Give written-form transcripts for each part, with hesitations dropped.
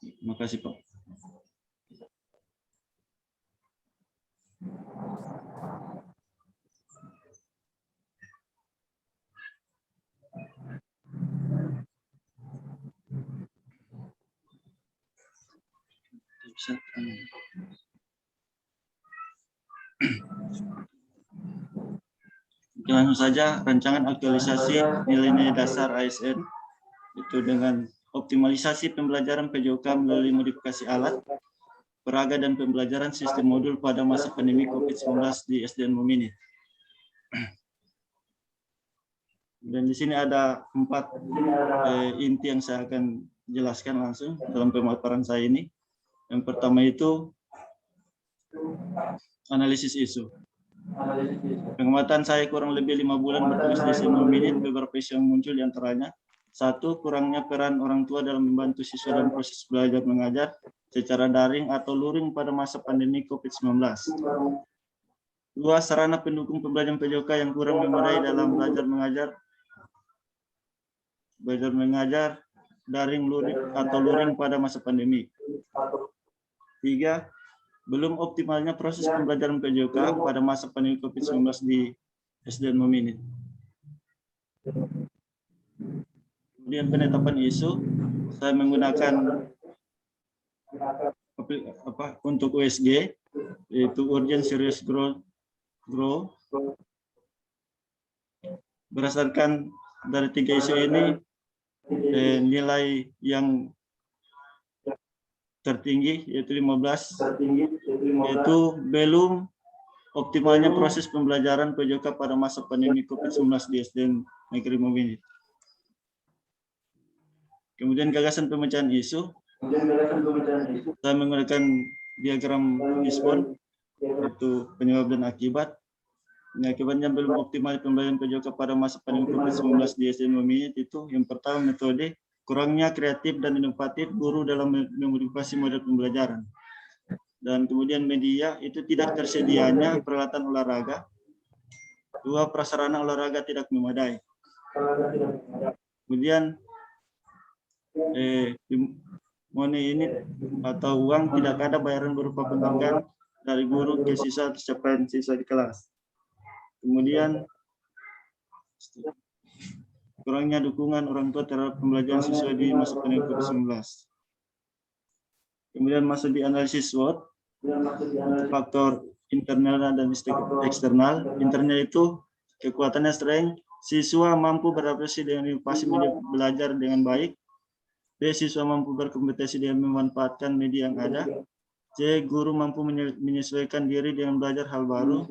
Terima kasih, Pak. Oke, langsung saja rancangan aktualisasi nilai-nilai dasar ASN itu dengan optimalisasi pembelajaran PJOK melalui modifikasi alat, peraga dan pembelajaran sistem modul pada masa pandemi COVID-19 di SDN Momini. Dan di sini ada 4 inti yang saya akan jelaskan langsung dalam pemaparan saya ini. Yang pertama itu analisis isu. Pengamatan saya kurang lebih 5 bulan bertugas di SDN Momini, beberapa isu yang muncul diantaranya: 1. Kurangnya peran orang tua dalam membantu siswa dalam proses belajar mengajar secara daring atau luring pada masa pandemi COVID-19. 2. Sarana pendukung pembelajaran PJOK yang kurang memadai dalam belajar mengajar daring luring pada masa pandemi. 3. Belum optimalnya proses pembelajaran PJOK pada masa pandemi COVID-19 di SDN Momini. Kemudian penetapan isu, saya menggunakan untuk USG, yaitu Urgent Serious Grow. Berdasarkan dari 3 isu ini, nilai yang tertinggi yaitu 15, yaitu belum optimalnya proses pembelajaran PJOK pada masa pandemi COVID-19 di SDN Negeri Momini. Kemudian gagasan pemecahan isu, saya menggunakan diagram Fishbone, yaitu penyebab dan akibat. Akibatnya belum optimal pembelajaran PJOK pada masa pandemi COVID-19 di SDN Momini itu yang pertama metode, kurangnya kreatif dan inovatif guru dalam memodifikasi model pembelajaran. Dan kemudian media itu tidak tersedianya peralatan olahraga. 2. Prasarana olahraga tidak memadai. Kemudian money ini atau uang tidak ada bayaran berupa penghargaan dari guru ke siswa atas capaian siswa di kelas. Kemudian kurangnya dukungan orang tua terhadap pembelajaran siswa di masa pandemi COVID-19. Kemudian masuk di analisis SWOT, faktor internal dan eksternal. Internal itu kekuatannya strength, siswa mampu beradaptasi dengan inovasi media belajar dengan baik. B. Siswa mampu berkompetisi dengan memanfaatkan media yang ada. C. Guru mampu menyesuaikan diri dengan belajar hal baru.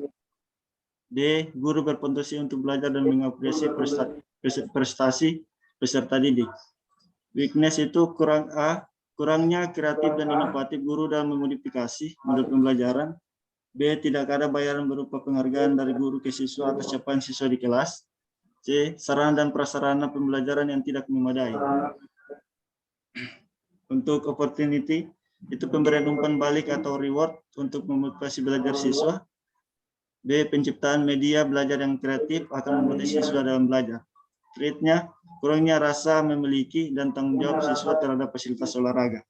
D. Guru berpotensi untuk belajar dan mengapresiasi prestasi peserta didik. Weakness itu kurangnya kreatif dan inovatif guru dalam memodifikasi model pembelajaran. B. Tidak ada bayaran berupa penghargaan dari guru ke siswa atas capaian siswa di kelas. C. Sarana dan prasarana pembelajaran yang tidak memadai. Untuk opportunity, itu pemberian umpan balik atau reward untuk memotivasi belajar siswa. B. Penciptaan media belajar yang kreatif akan memotivasi siswa dalam belajar. Threat-nya, kurangnya rasa memiliki dan tanggung jawab siswa terhadap fasilitas olahraga.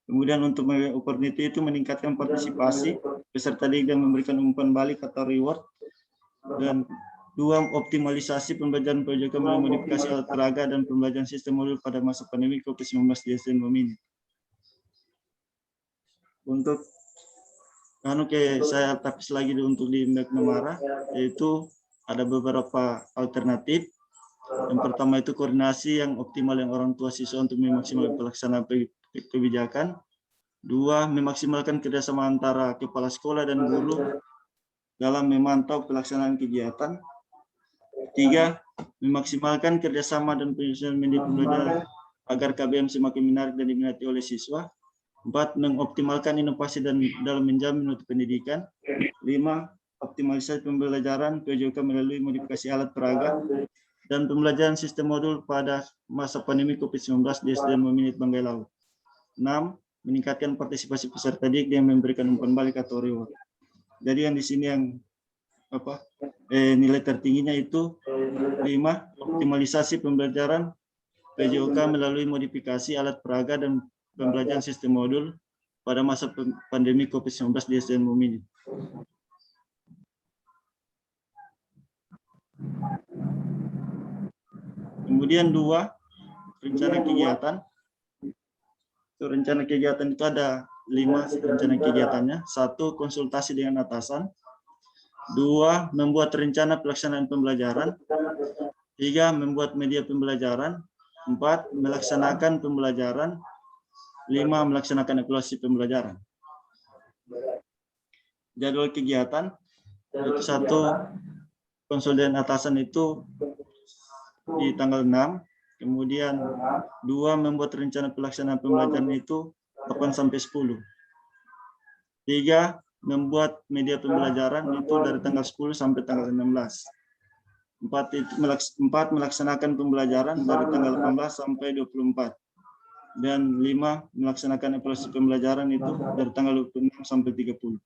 Kemudian untuk opportunity itu meningkatkan partisipasi peserta didik dan memberikan umpan balik atau reward. Dan 2. Optimalisasi pembelajaran PJOK melalui modifikasi alat peraga dan pembelajaran sistem modul pada masa pandemi COVID-19 di SDN Momini. Untuk saya tapis lagi untuk di McNamara, yaitu ada beberapa alternatif. Yang pertama itu koordinasi yang optimal yang orang tua siswa untuk memaksimalkan pelaksanaan kebijakan. 2. Memaksimalkan kerjasama antara kepala sekolah dan guru dalam memantau pelaksanaan kegiatan. 3. Memaksimalkan kerjasama dan penyusunan media pembelajaran agar KBM semakin menarik dan diminati oleh siswa. 4. Mengoptimalkan inovasi dan dalam menjamin mutu pendidikan. 5. Optimalisasi pembelajaran PJOK melalui modifikasi alat peraga dan pembelajaran sistem modul pada masa pandemi COVID-19 di SDN Momini Banggai Laut. 6. Meningkatkan partisipasi peserta didik yang memberikan umpan balik atau reward. Jadi yang di sini yang nilai tertingginya itu 5. Optimalisasi pembelajaran PJOK melalui modifikasi alat peraga dan pembelajaran sistem modul pada masa pandemi COVID-19 di SDN Mumini. Kemudian 2, rencana kegiatan. Rencana kegiatan itu ada 5 rencana kegiatannya. 1, konsultasi dengan atasan. 2, membuat rencana pelaksanaan pembelajaran. 3, membuat media pembelajaran. 4, melaksanakan pembelajaran. 5, melaksanakan evaluasi pembelajaran. Jadwal kegiatan itu 1, konsul dengan atasan itu di tanggal 6. Kemudian 2, membuat rencana pelaksanaan pembelajaran itu 8 sampai 10. 3, membuat media pembelajaran itu dari tanggal 10 sampai tanggal 16. 4, melaksanakan pembelajaran dari tanggal 18 sampai 24. Dan 5, melaksanakan evaluasi pembelajaran itu dari tanggal 26 sampai 30.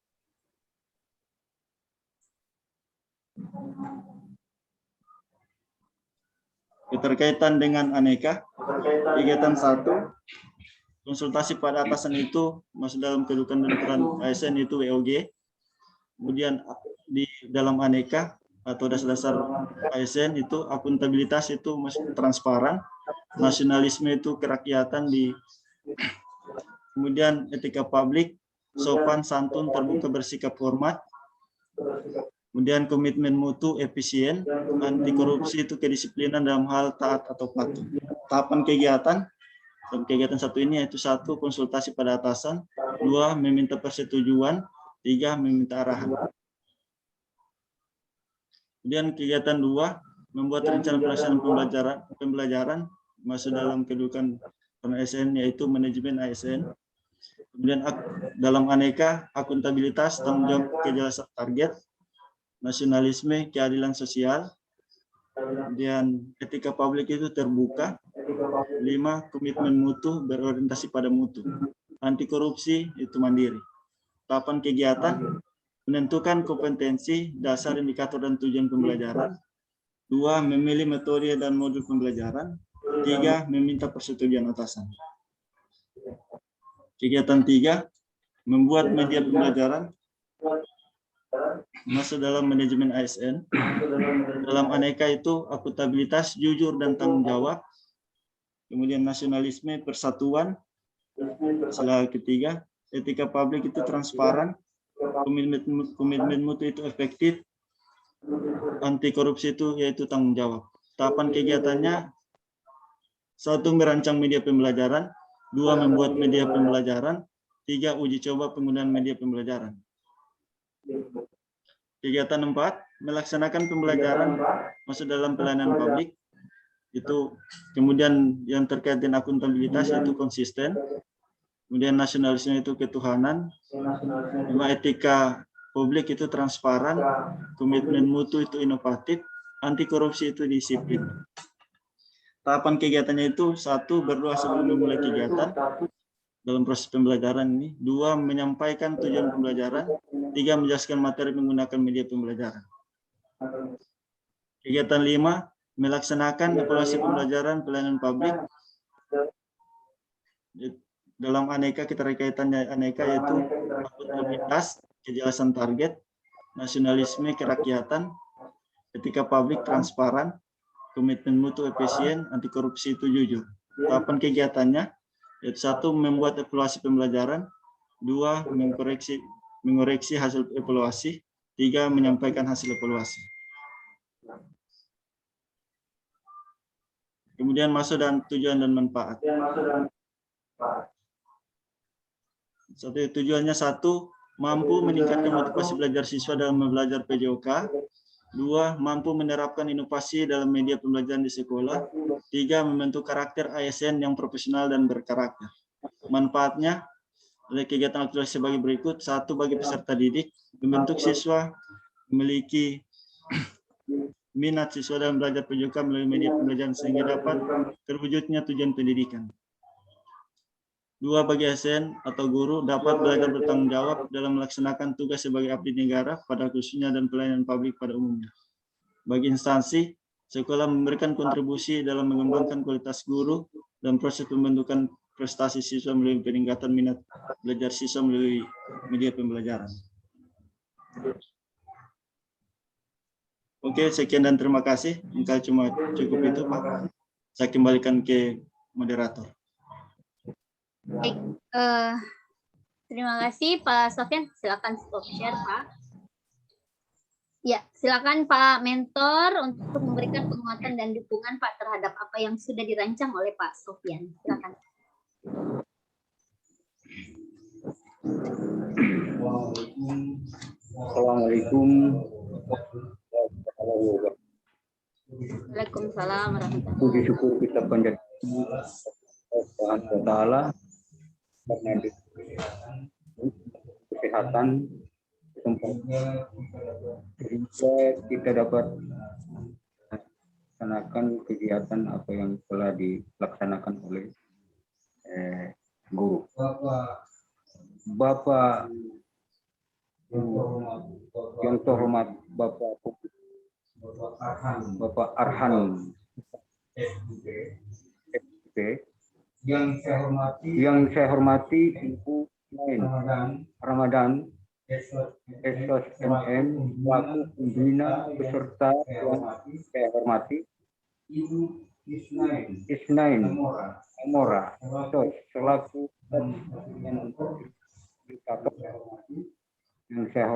Keterkaitan dengan aneka, kegiatan 1, konsultasi pada atasan itu masuk dalam kedudukan dan peran ASN itu WOG. Kemudian di dalam aneka atau dasar-dasar ASN itu akuntabilitas itu masuk transparan, nasionalisme itu kerakyatan kemudian etika publik, sopan, santun, terbuka, bersikap hormat. Kemudian komitmen mutu, efisien, anti korupsi itu kedisiplinan dalam hal taat atau patuh. Tahapan kegiatan, dalam kegiatan 1 ini yaitu 1, konsultasi pada atasan. 2, meminta persetujuan. 3, meminta arahan. Kemudian kegiatan 2, membuat rencana pelaksanaan pembelajaran masuk dalam kedudukan ASN yaitu manajemen ASN. Kemudian dalam aneka, akuntabilitas, tanggung jawab, kejelasan target, nasionalisme, keadilan sosial, kemudian etika publik itu terbuka. 5, komitmen mutu, berorientasi pada mutu. Anti korupsi itu mandiri. Tahapan kegiatan, menentukan kompetensi, dasar, indikator, dan tujuan pembelajaran. 2, memilih metode dan modul pembelajaran. 3, meminta persetujuan atasan. Kegiatan 3, membuat media pembelajaran masuk dalam manajemen ASN. Dalam aneka itu akuntabilitas, jujur, dan tanggung jawab. Kemudian nasionalisme, persatuan. Sila ketiga, etika publik itu transparan. Komitmen mutu itu efektif. Anti korupsi itu yaitu tanggung jawab. Tahapan kegiatannya 1, merancang media pembelajaran. 2, membuat media pembelajaran. 3, uji coba penggunaan media pembelajaran. Kegiatan 4, melaksanakan pembelajaran masuk dalam pelayanan publik. Itu kemudian yang terkait dengan akuntabilitas itu konsisten. Kemudian nasionalisme itu ketuhanan. 5, etika publik itu transparan. Komitmen mutu itu inovatif. Anti korupsi itu disiplin. Tahapan kegiatannya itu 1, berdoa sebelum memulai kegiatan dalam proses pembelajaran ini. 2, menyampaikan tujuan pembelajaran. 3, menjelaskan materi menggunakan media pembelajaran. Kegiatan 5, melaksanakan evaluasi pembelajaran pelayanan publik. Dalam aneka, keterkaitannya aneka yaitu akuntabilitas, kejelasan target, nasionalisme, kerakyatan, etika publik, transparan, komitmen mutu, efisien, anti korupsi itu jujur. Tahapan kegiatannya yaitu 1, membuat evaluasi pembelajaran. 2, mengoreksi hasil evaluasi. 3, menyampaikan hasil evaluasi. Kemudian masuk dan tujuan dan manfaat. Tujuannya 1, mampu meningkatkan motivasi belajar siswa dalam belajar PJOK. 2, mampu menerapkan inovasi dalam media pembelajaran di sekolah. 3, membentuk karakter ASN yang profesional dan berkarakter. Manfaatnya oleh kegiatan aktualisasi sebagai berikut. 1, bagi peserta didik, membentuk siswa memiliki minat siswa dalam belajar PJOK melalui media pembelajaran sehingga dapat terwujudnya tujuan pendidikan. 2, bagi ASN atau guru dapat belajar bertanggung jawab dalam melaksanakan tugas sebagai abdi negara pada khususnya dan pelayanan publik pada umumnya. Bagi instansi, Sekolah memberikan kontribusi dalam mengembangkan kualitas guru dan proses pembentukan prestasi siswa melalui peningkatan minat belajar siswa melalui media pembelajaran. Oke, sekian dan terima kasih. Engkau cuma cukup itu, Pak. Saya kembalikan ke moderator. Baik, terima kasih Pak Sofyan. Silakan stop share, Pak. Ya, silakan Pak Mentor untuk memberikan penguatan dan dukungan Pak terhadap apa yang sudah dirancang oleh Pak Sofyan. Silakan. Assalamualaikum. Waalaikumsalam warahmatullahi Puji syukur kita panjatkan kepada Allah karena kesehatan sehingga kita dapat melaksanakan kegiatan apa yang telah dilaksanakan oleh guru. Bapak yang terhormat Bapak Arhan SPP, yang saya hormati Ibu Ramadan Esos MM, selaku pembina beserta yang saya hormati Isnain Amora selaku yang saya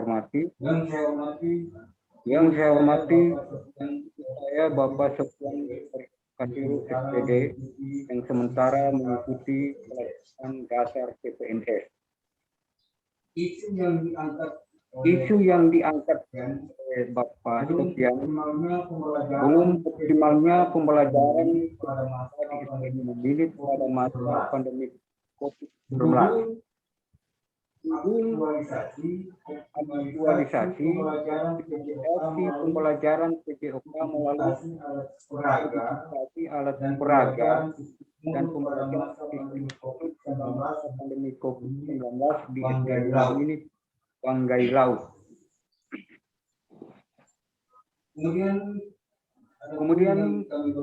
hormati saya Bapak Sofyan Kasiru SPD yang sementara mengikuti pelaksanaan dasar CPNS. Isu yang diangkat oleh Bapak Sofyan belum optimalnya pembelajaran pada masa pandemi COVID-19. Aktualisasi pembelajaran PJOK melalui alat peraga dan pembelajaran pandemi COVID-19 di SDN ini Banggai Laut. Kemudian kami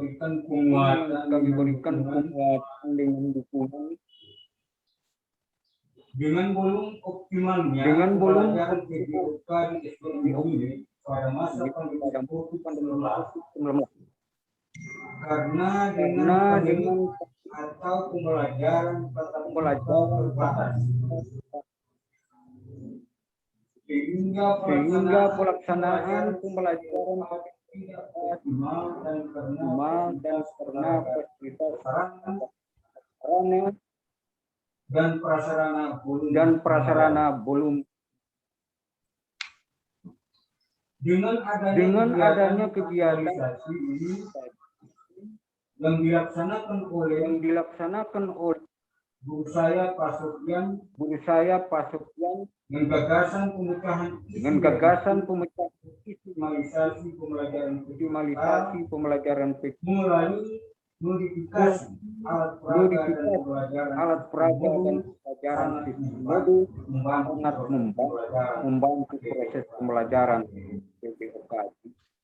berikan penguatan dengan dukungan dengan bolong optimalnya pembelajaran PJOK di SDN ini pada masa pandemi COVID-19 karena dengan atau pembelajaran terbatas sehingga pelaksanaan pembelajaran optimal dan karena fasilitas sarana dan prasarana belum dengan adanya kegiatan yang dilaksanakan oleh guru saya Pak Sofyan dengan gagasan pemecahan optimalisasi pembelajaran melalui modifikasi alat peraga dan pelajaran sistem modul sangat membantu proses pembelajaran PJOK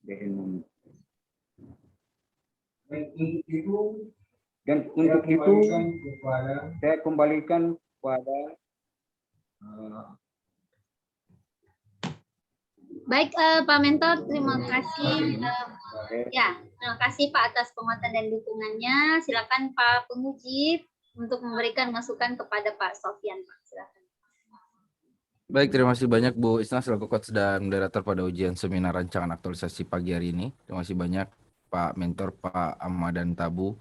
di Indonesia. Dan untuk itu saya kembalikan kepada Baik, Pak Mentor, terima kasih. Terima kasih Pak atas penguatan dan dukungannya. Silakan Pak Penguji untuk memberikan masukan kepada Pak Sofyan. Pak, silakan. Baik, terima kasih banyak Bu Isna selaku coach dan moderator pada ujian seminar rancangan aktualisasi pagi hari ini. Terima kasih banyak Pak Mentor, Pak Ahmad dan Tabu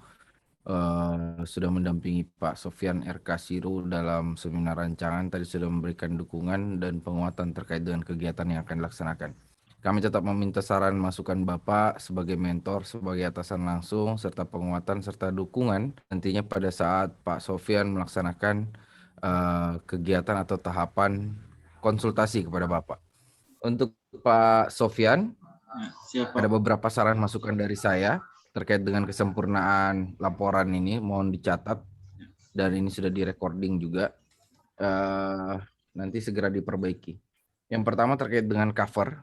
sudah mendampingi Pak Sofyan RK Siru dalam seminar rancangan. Tadi sudah memberikan dukungan dan penguatan terkait dengan kegiatan yang akan dilaksanakan. Kami tetap meminta saran masukan Bapak sebagai mentor, sebagai atasan langsung, serta penguatan serta dukungan nantinya pada saat Pak Sofyan melaksanakan kegiatan atau tahapan konsultasi kepada Bapak. Untuk Pak Sofyan, ada beberapa saran masukan dari saya terkait dengan kesempurnaan laporan ini, mohon dicatat dan ini sudah direcording juga, nanti segera diperbaiki. Yang pertama terkait dengan cover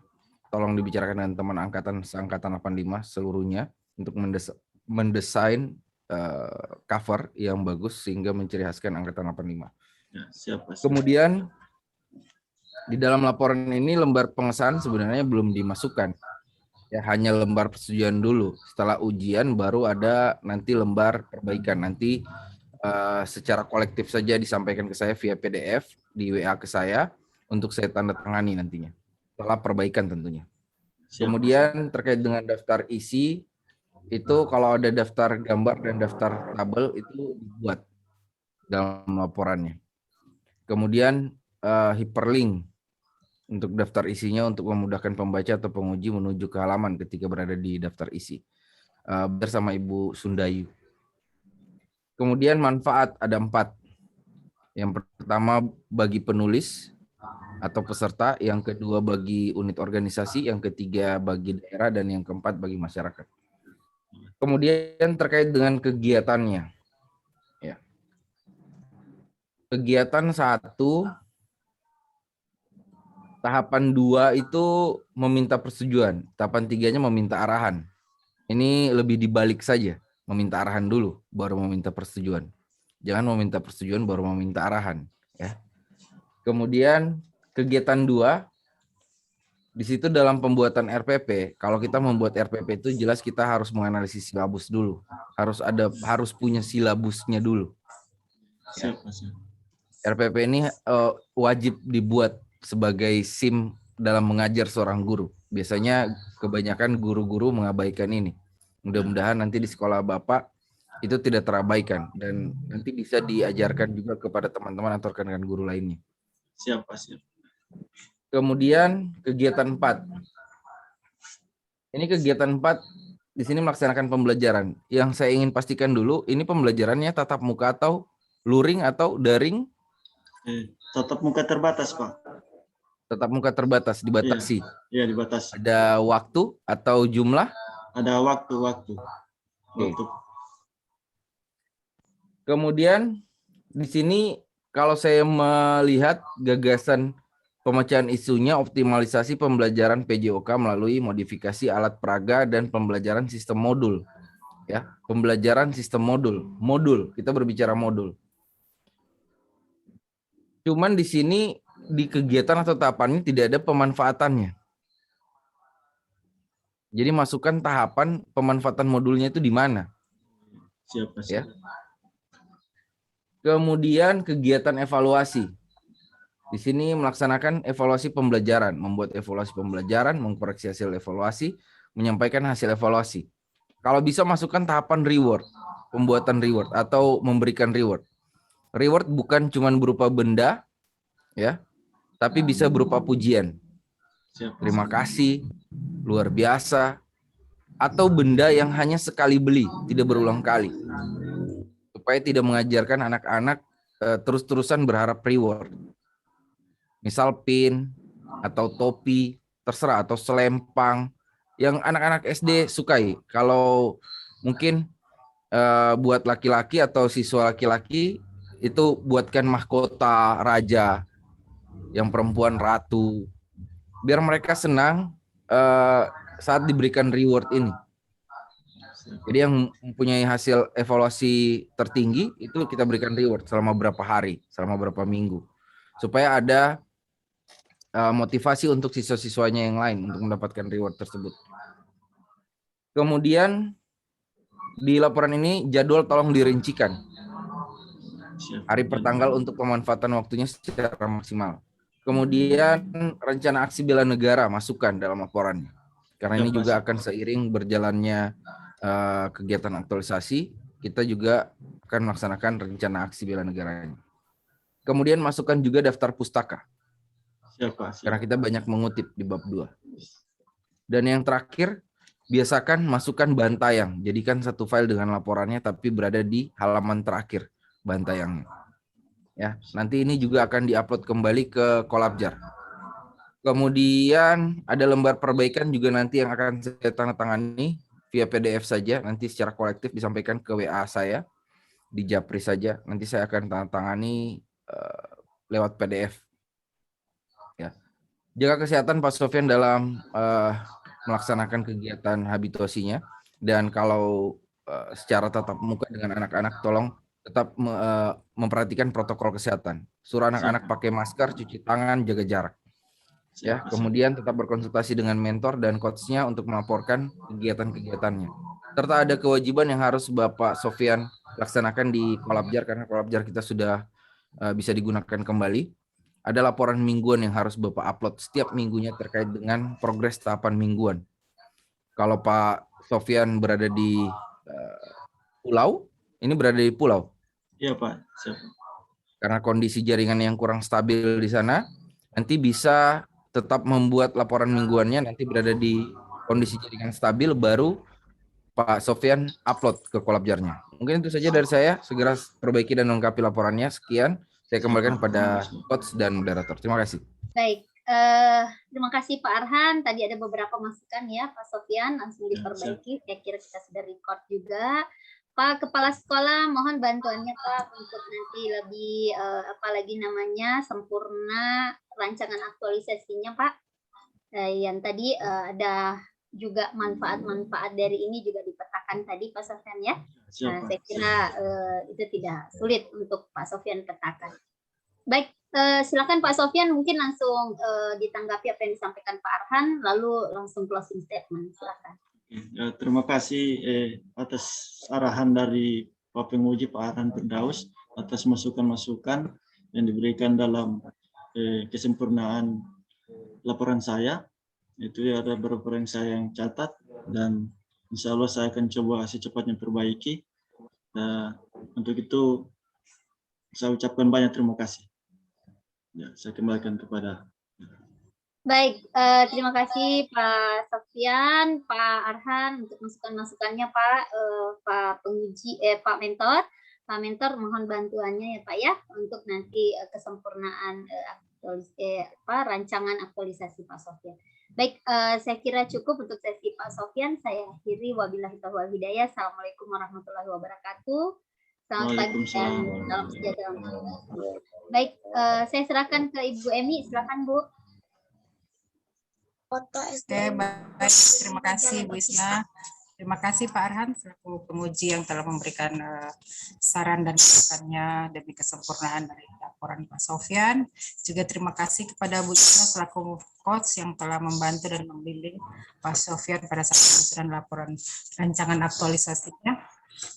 tolong dibicarakan dengan teman seangkatan 85 seluruhnya untuk mendesain cover yang bagus sehingga menciri khaskan angkatan 85. Ya, siap, Pak. Kemudian di dalam laporan ini lembar pengesahan sebenarnya belum dimasukkan. Ya, hanya lembar persetujuan dulu. Setelah ujian baru ada nanti lembar perbaikan. Nanti secara kolektif saja disampaikan ke saya via PDF di WA ke saya untuk saya tanda tangani nantinya. Setelah perbaikan tentunya. Siap, Kemudian terkait dengan daftar isi, itu kalau ada daftar gambar dan daftar tabel itu dibuat dalam laporannya. Kemudian hyperlink untuk daftar isinya untuk memudahkan pembaca atau penguji menuju ke halaman ketika berada di daftar isi. Bersama Ibu Sundayu. Kemudian manfaat ada 4. Yang pertama bagi penulis atau peserta, yang kedua bagi unit organisasi, yang ketiga bagi daerah, dan yang keempat bagi masyarakat. Kemudian terkait dengan kegiatannya. Ya. Kegiatan 1, tahapan 2 itu meminta persetujuan, tahapan 3-nya meminta arahan. Ini lebih dibalik saja, meminta arahan dulu, baru meminta persetujuan. Jangan meminta persetujuan baru meminta arahan. Ya. Kemudian kegiatan 2, di situ dalam pembuatan RPP, kalau kita membuat RPP itu jelas kita harus menganalisis silabus dulu. Harus punya silabusnya dulu. Siap, Pak. RPP ini wajib dibuat sebagai SIM dalam mengajar seorang guru. Biasanya kebanyakan guru-guru mengabaikan ini. Mudah-mudahan nanti di sekolah Bapak itu tidak terabaikan dan nanti bisa diajarkan juga kepada teman-teman atau rekan-rekan guru lainnya. Siap, Pak. Siap. Kemudian kegiatan 4. Ini kegiatan 4 di sini melaksanakan pembelajaran. Yang saya ingin pastikan dulu, ini pembelajarannya tatap muka atau luring atau daring? Tatap muka terbatas, Pak. Tatap muka terbatas, dibatasi. Iya, dibatasi. Ada waktu atau jumlah? Ada waktu. Oke. Kemudian di sini kalau saya melihat gagasan pemecahan isunya optimalisasi pembelajaran PJOK melalui modifikasi alat peraga dan pembelajaran sistem modul. Ya, pembelajaran sistem modul. Modul, kita berbicara modul. Cuman di sini di kegiatan atau tahapan ini tidak ada pemanfaatannya. Jadi masukkan tahapan pemanfaatan modulnya itu di mana? Siap, Pak. Ya. Kemudian kegiatan evaluasi. Di sini melaksanakan evaluasi pembelajaran, membuat evaluasi pembelajaran, mengkoreksi hasil evaluasi, menyampaikan hasil evaluasi. Kalau bisa masukkan tahapan reward, pembuatan reward atau memberikan reward. Reward bukan cuma berupa benda, ya, tapi bisa berupa pujian. Terima kasih, luar biasa, atau benda yang hanya sekali beli, tidak berulang kali. Supaya tidak mengajarkan anak-anak terus-terusan berharap reward. Misal pin atau topi, terserah, atau selempang yang anak-anak SD sukai. Kalau mungkin buat laki-laki atau siswa laki-laki itu buatkan mahkota raja, yang perempuan ratu, biar mereka senang saat diberikan reward ini. Jadi yang mempunyai hasil evaluasi tertinggi itu kita berikan reward selama berapa hari, selama berapa minggu, supaya ada motivasi untuk siswa-siswanya yang lain untuk mendapatkan reward tersebut. Kemudian di laporan ini jadwal tolong dirincikan. Hari pertanggal untuk pemanfaatan waktunya secara maksimal. Kemudian rencana aksi bela negara masukkan dalam laporannya. Karena ini juga akan seiring berjalannya kegiatan aktualisasi, kita juga akan melaksanakan rencana aksi bela negaranya. Kemudian masukkan juga daftar pustaka. Siap. Karena kita banyak mengutip di bab 2. Dan yang terakhir, biasakan masukkan bantayang. Jadikan satu file dengan laporannya tapi berada di halaman terakhir bantayangnya. Ya, nanti ini juga akan diupload kembali ke Kolabjar. Kemudian ada lembar perbaikan juga nanti yang akan saya tandatangani via PDF saja, nanti secara kolektif disampaikan ke WA saya di Japri saja. Nanti saya akan tandatangani lewat PDF. Ya. Jaga kesehatan Pak Sofyan dalam melaksanakan kegiatan habituasinya. Dan kalau secara tatap muka dengan anak-anak, tolong tetap memperhatikan protokol kesehatan. Suruh anak-anak pakai masker, cuci tangan, jaga jarak. Ya, kemudian tetap berkonsultasi dengan mentor dan coachnya untuk melaporkan kegiatan-kegiatannya. Serta ada kewajiban yang harus Bapak Sofyan laksanakan di Kolabjar, karena Kolabjar kita sudah bisa digunakan kembali. Ada laporan mingguan yang harus Bapak upload setiap minggunya terkait dengan progres tahapan mingguan. Kalau Pak Sofyan berada di pulau, ini berada di pulau. Iya Pak. Siap. Karena kondisi jaringan yang kurang stabil di sana, nanti bisa tetap membuat laporan mingguannya, nanti berada di kondisi jaringan stabil, baru Pak Sofyan upload ke Kolabjarnya. Mungkin itu saja dari saya, segera perbaiki dan lengkapi laporannya. Sekian, saya kembalikan pada coach dan moderator. Terima kasih. Baik, terima kasih Pak Arhan. Tadi ada beberapa masukan ya Pak Sofyan, langsung diperbaiki. Saya kira kita sudah record juga. Pak Kepala Sekolah, mohon bantuannya Pak untuk nanti lebih apalagi namanya sempurna rancangan aktualisasinya Pak. Yang tadi ada juga manfaat-manfaat dari ini juga dipetakan tadi Pak Sofyan ya. Nah, saya kira itu tidak sulit untuk Pak Sofyan petakan. Baik, silakan Pak Sofyan mungkin langsung ditanggapi apa yang disampaikan Pak Arhan, lalu langsung closing statement. Silakan. Terima kasih atas arahan dari Pak Penguji Pak Arhan Firdaus atas masukan-masukan yang diberikan dalam kesempurnaan laporan saya. Itu ada beberapa yang saya yang catat dan insya Allah saya akan coba secepatnya perbaiki. Untuk itu saya ucapkan banyak terima kasih. Ya, saya kembalikan kepada. Baik, terima kasih Pak Sofyan, Pak Arhan untuk masukan-masukannya Pak, Pak Penguji, Pak Mentor. Pak Mentor mohon bantuannya ya Pak ya untuk nanti kesempurnaan rancangan aktualisasi Pak Sofyan. Baik, saya kira cukup untuk sesi Pak Sofyan. Saya akhiri, wabillahi taufiq wal hidayah. Assalamualaikum warahmatullahi wabarakatuh. Selamat pagi dan salam sejahtera. Baik, saya serahkan ke Ibu Emi. Silakan Bu. Oke, baik. Terima kasih Bu Isna. Terima kasih Pak Arhan selaku penguji yang telah memberikan saran dan masukannya demi kesempurnaan dari laporan Pak Sofyan. Juga terima kasih kepada Bu Isna selaku coach yang telah membantu dan membimbing Pak Sofyan pada saat penyusunan laporan rancangan aktualisasinya.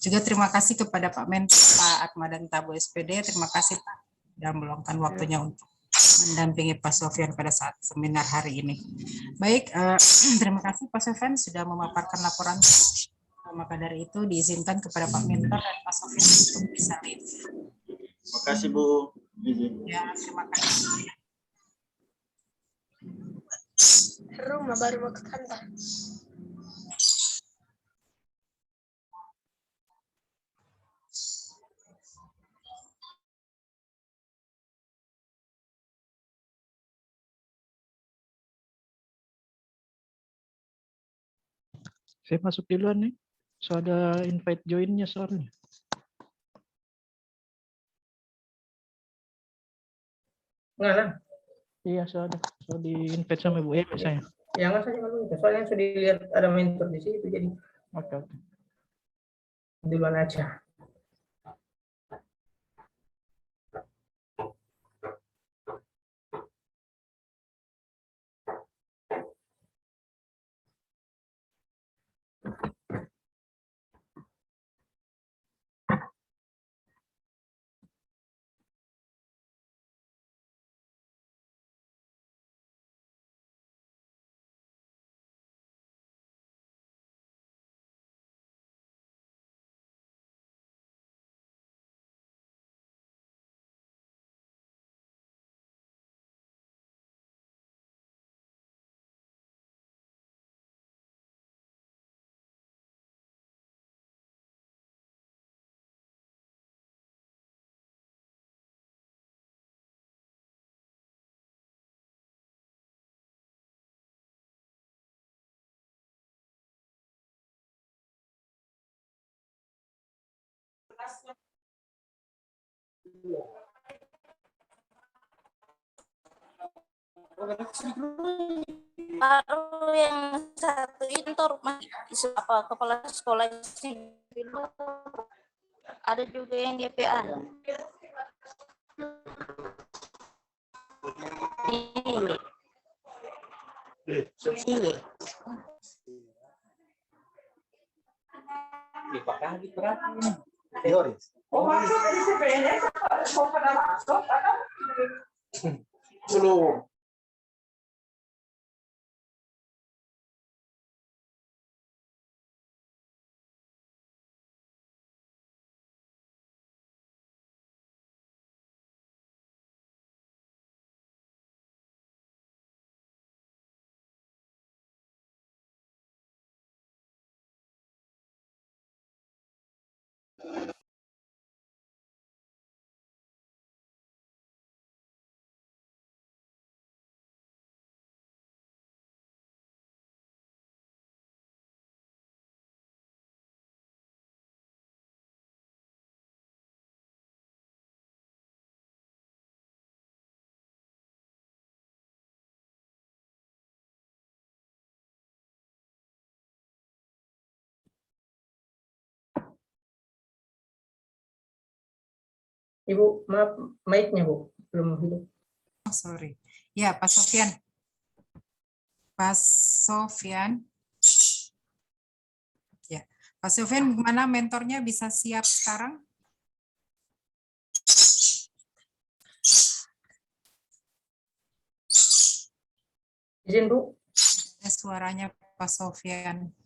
Juga terima kasih kepada Pak Mentor, Pak Atmadan Tabu SPD. Terima kasih Pak sudah meluangkan waktunya untuk mendampingi Pak Sofyan pada saat seminar hari ini. Baik, terima kasih Pak Sofyan sudah memaparkan laporan. Maka dari itu diizinkan kepada Pak Mentor dan Pak Sofyan untuk bisa live. Terima kasih Bu. Ya, terima kasih. Rumah baru mau ke kantor. Saya masuk duluan nih. So ada invite join-nya soalnya. Enggak lah. Iya, so ada. So di invite sama Bu Emi saya. Ya nggak saja kalau itu. Soalnya sudah dilihat ada mentor di situ jadi. Oke. Duluan aja. Baru yang satu intor apa kepala sekolah sipil, ada juga yang DPA. Ini. Oh, masuk di CPNS, mau pada masuk atau belum? Ibu, maaf, mic-nya Bu, belum hidup. Oh, sorry. Ya, Pak Sofyan. Pak Sofyan. Ya, Pak Sofyan, gimana mentornya bisa siap sekarang? Izin Bu, Ada suaranya Pak Sofyan.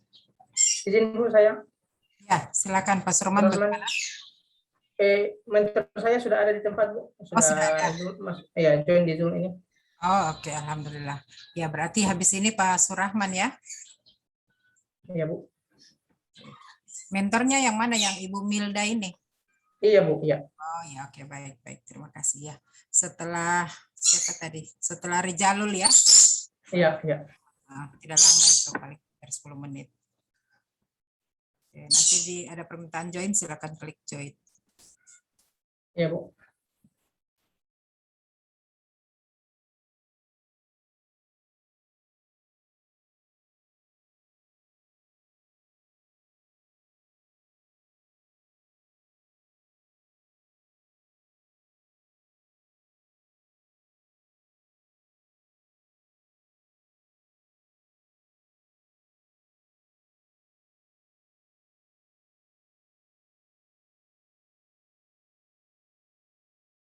izin Bu saya. Ya, silakan Pak Surman. Teman-teman, mentor saya sudah ada di tempat Bu. sudah ada. Ya, join di Zoom ini. Oh, oke, alhamdulillah. Ya, berarti habis ini Pak Surahman ya. Iya Bu. Mentornya yang mana? Yang Ibu Milda ini? Iya Bu, iya. Oh ya, oke, baik. Terima kasih ya. Setelah siapa tadi? Setelah Rijalul ya? Iya. Nah, tidak lama itu, paling 10 menit. Oke, nanti ada permintaan join, silakan klik join. Iya Bu.